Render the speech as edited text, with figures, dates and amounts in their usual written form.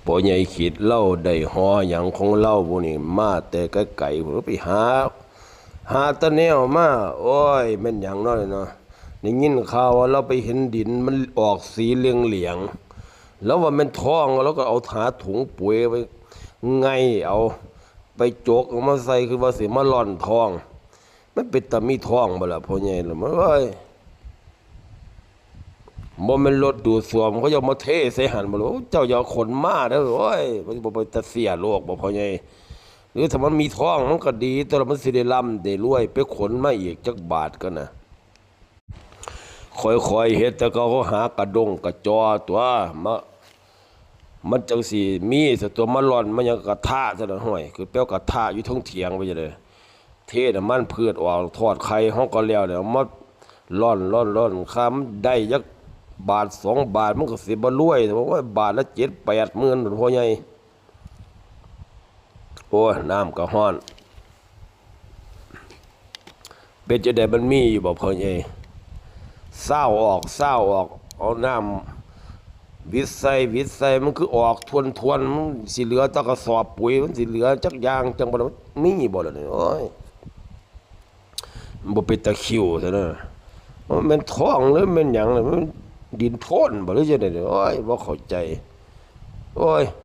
พ่อใหญ่คิดเล่าได้หอหยังของเล่าพวกนี้มาแต่ไกลๆพุ่นไปหาตะแนวมาโอ้ยแม่นหยังน้อยเนาะได้ยินข่าวว่าเราไปเห็นดินมันออกสีเหลืองๆแล้วว่ามันท้องแล้วก็เอาหาถุงปุ๋ยไปไงเอาไปจกเอามาใส่คือว่าสิมาร่อนท้องมันเป็นตามีท้องบ่ล่ะพ่อใหญ่ล่ะมันเอ้ยบ่แม่นรถดูดซ่วมเขาจะมาเทใส่หันบ่ล่ะเจ้าอย่าขนมาเด้อโอ้ยมันบ่ไปตะเสียโลกบ่พ่อใหญ่หรือถ้ามันมีท้องมันก็ดีแต่ละมันสิได้ร่ำได้รวยไปขนมาอีกจักบาทกันนะค่อยๆเฮ็ดแต่เขาหากระดงกระจอตัวมามันจังสิมีซะตัวมาร่อนมันยังกระทะซะนะห้วยคือแป้วกระทะอยู่ทั้งเถียงไปจังได๋เทน้ำมันพืชออกทอดไข่เฮาก็แล้วเดี๋ยวมาร่อนคำได้จักบาท2 บาทมันก็สิบ่รวยแต่ว่าบาทละ7-8หมื่นพ่อใหญ่โอ้ยน้ำก็ร้อนเป็นจังได๋มันมีอยู่บ่พ่อใหญ่เศร้าออกเอาน้ำวิทย์ใส่มันคือออกทวนมันสิเหลือแตะกระสอบปุ๋ยมันสิเหลือจักอย่างจังบ่ล่ะมันมีบ่ล่ะนี่โอ้ยมันบ่เป็นตะคริวซะเด้อมันเป็นท้องหรือมันหยังล่ะมันดินโพ่นบ่หรือจังได๋โอ้ยบ่เข้าใจโอ้ย